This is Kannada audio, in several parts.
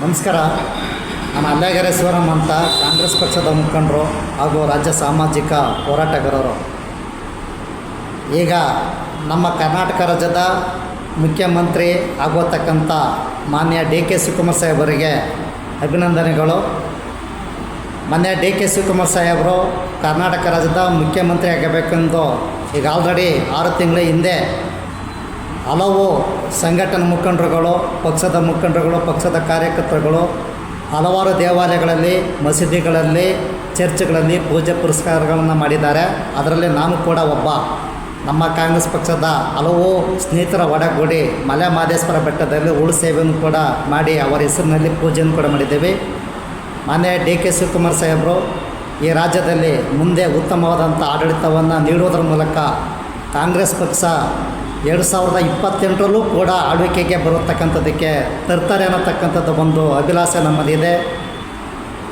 ನಮಸ್ಕಾರ. ನಾನು ಅಲ್ಲೇಗೆರೆ ಶಿವರಾಮ್ ಅಂತ, ಕಾಂಗ್ರೆಸ್ ಪಕ್ಷದ ಮುಖಂಡರು ಹಾಗೂ ರಾಜ್ಯ ಸಾಮಾಜಿಕ ಹೋರಾಟಗಾರರು. ಈಗ ನಮ್ಮ ಕರ್ನಾಟಕ ರಾಜ್ಯದ ಮುಖ್ಯಮಂತ್ರಿ ಆಗೋತಕ್ಕಂಥ ಮಾನ್ಯ ಡಿ.ಕೆ. ಶಿವಕುಮಾರ್ ಸಾಹೇಬರಿಗೆ ಅಭಿನಂದನೆಗಳು. ಮಾನ್ಯ ಡಿ.ಕೆ. ಶಿವಕುಮಾರ್ ಸಾಹೇಬರು ಕರ್ನಾಟಕ ರಾಜ್ಯದ ಮುಖ್ಯಮಂತ್ರಿ ಆಗಬೇಕೆಂದು ಈಗ ಆಲ್ರೆಡಿ 6 ತಿಂಗಳ ಹಿಂದೆ ಹಲವು ಸಂಘಟನಾ ಮುಖಂಡರುಗಳು, ಪಕ್ಷದ ಮುಖಂಡರುಗಳು, ಪಕ್ಷದ ಕಾರ್ಯಕರ್ತರುಗಳು ಹಲವಾರು ದೇವಾಲಯಗಳಲ್ಲಿ, ಮಸೀದಿಗಳಲ್ಲಿ, ಚರ್ಚ್ಗಳಲ್ಲಿ ಪೂಜೆ ಪುರಸ್ಕಾರಗಳನ್ನು ಮಾಡಿದ್ದಾರೆ. ಅದರಲ್ಲಿ ನಾನು ಕೂಡ ಒಬ್ಬ. ನಮ್ಮ ಕಾಂಗ್ರೆಸ್ ಪಕ್ಷದ ಹಲವು ಸ್ನೇಹಿತರ ಒಡಗೂಡಿ ಮಲೆ ಮಹದೇಶ್ವರ ಬೆಟ್ಟದಲ್ಲಿ ಉಳು ಸೇವೆಯನ್ನು ಕೂಡ ಮಾಡಿ ಅವರ ಹೆಸರಿನಲ್ಲಿ ಪೂಜೆಯನ್ನು ಕೂಡ ಮಾಡಿದ್ದೇವೆ. ಮಾನ್ಯ ಡಿ.ಕೆ. ಶಿವಕುಮಾರ್ ಸಾಹೇಬರು ಈ ರಾಜ್ಯದಲ್ಲಿ ಮುಂದೆ ಉತ್ತಮವಾದಂಥ ಆಡಳಿತವನ್ನು ನೀಡುವುದರ ಮೂಲಕ ಕಾಂಗ್ರೆಸ್ ಪಕ್ಷ 2028ರಲ್ಲೂ ಕೂಡ ಆಳ್ವಿಕೆಗೆ ಬರತಕ್ಕಂಥದ್ದಕ್ಕೆ ತರ್ತಾರೆ ಅನ್ನತಕ್ಕಂಥದ್ದು ಒಂದು ಅಭಿಲಾಷೆ ನಮ್ಮದಿದೆ.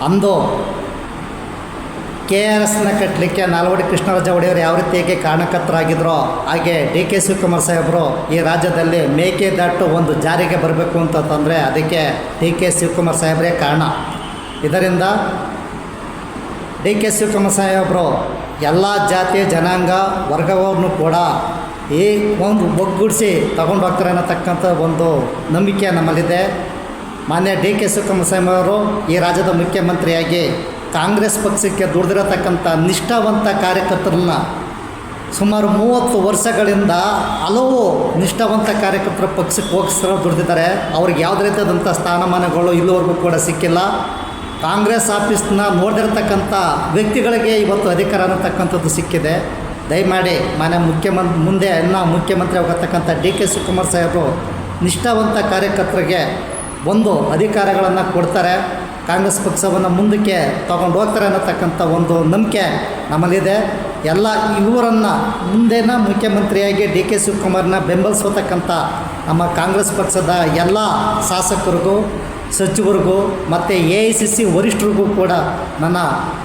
ಅಂದು KRSನ ಕಟ್ಟಲಿಕ್ಕೆ ನಾಲ್ವಡಿ ಕೃಷ್ಣರಾಜ ಒಡೆಯರು ಯಾವ ರೀತಿಯಾಗಿ ಕಾರಣಕರ್ತರಾಗಿದ್ದರೋ ಹಾಗೆ ಡಿ.ಕೆ. ಶಿವಕುಮಾರ್ ಸಾಹೇಬರು ಈ ರಾಜ್ಯದಲ್ಲಿ ಮೇಕೆದಾಟು ಒಂದು ಜಾರಿಗೆ ಬರಬೇಕು ಅಂತಂದರೆ ಅದಕ್ಕೆ ಡಿ.ಕೆ. ಶಿವಕುಮಾರ್ ಸಾಹೇಬರೇ ಕಾರಣ. ಇದರಿಂದ ಡಿ.ಕೆ. ಶಿವಕುಮಾರ್ ಸಾಹೇಬರು ಎಲ್ಲ ಜಾತಿ ಜನಾಂಗ ವರ್ಗವನ್ನು ಕೂಡ ಈ ಒಂದು ಒಗ್ಗೂಡಿಸಿ ತಗೊಂಡು ಹೋಗ್ತಾರೆ ಅನ್ನತಕ್ಕಂಥ ಒಂದು ನಂಬಿಕೆ ನಮ್ಮಲ್ಲಿದೆ. ಮಾನ್ಯ ಡಿ.ಕೆ. ಶಿವಕುಮಾರ್ ಸಾಹೇಬರು ಈ ರಾಜ್ಯದ ಮುಖ್ಯಮಂತ್ರಿಯಾಗಿ ಕಾಂಗ್ರೆಸ್ ಪಕ್ಷಕ್ಕೆ ದುಡಿದಿರತಕ್ಕಂಥ ನಿಷ್ಠಾವಂತ ಕಾರ್ಯಕರ್ತರನ್ನ ಸುಮಾರು 30 ವರ್ಷಗಳಿಂದ ಹಲವು ನಿಷ್ಠಾವಂತ ಕಾರ್ಯಕರ್ತರ ಪಕ್ಷಕ್ಕೋಸ್ಕರ ದುಡಿದಿದ್ದಾರೆ. ಅವ್ರಿಗೆ ಯಾವುದೇ ರೀತಿಯಾದಂಥ ಸ್ಥಾನಮಾನಗಳು ಇಲ್ಲಿವರೆಗೂ ಕೂಡ ಸಿಕ್ಕಿಲ್ಲ. ಕಾಂಗ್ರೆಸ್ ಆಫೀಸ್ನ ನೋಡಿದಿರತಕ್ಕಂಥ ವ್ಯಕ್ತಿಗಳಿಗೆ ಇವತ್ತು ಅಧಿಕಾರ ಅನ್ನತಕ್ಕಂಥದ್ದು ಸಿಕ್ಕಿದೆ. ದಯಮಾಡಿ ಮಾನ್ಯ ಮುಂದೆ ಮುಖ್ಯಮಂತ್ರಿ ಆಗತಕ್ಕಂಥ ಡಿ.ಕೆ. ಶಿವಕುಮಾರ್ ಸಾಹೇಬರು ನಿಷ್ಠಾವಂತ ಕಾರ್ಯಕರ್ತರಿಗೆ ಒಂದು ಅಧಿಕಾರಗಳನ್ನು ಕೊಡ್ತಾರೆ, ಕಾಂಗ್ರೆಸ್ ಪಕ್ಷವನ್ನು ಮುಂದಕ್ಕೆ ತಗೊಂಡು ಹೋಗ್ತಾರೆ ಅನ್ನತಕ್ಕಂಥ ಒಂದು ನಂಬಿಕೆ ನಮ್ಮಲ್ಲಿದೆ. ಎಲ್ಲ ಇವರನ್ನು ಮುಂದಿನ ಮುಖ್ಯಮಂತ್ರಿಯಾಗಿ ಡಿ.ಕೆ. ಶಿವಕುಮಾರ್ನ ಬೆಂಬಲಿಸತಕ್ಕಂಥ ನಮ್ಮ ಕಾಂಗ್ರೆಸ್ ಪಕ್ಷದ ಎಲ್ಲ ಶಾಸಕರಿಗೂ, ಸಚಿವರಿಗೂ ಮತ್ತು AICC ವರಿಷ್ಠರಿಗೂ ಕೂಡ ನನ್ನ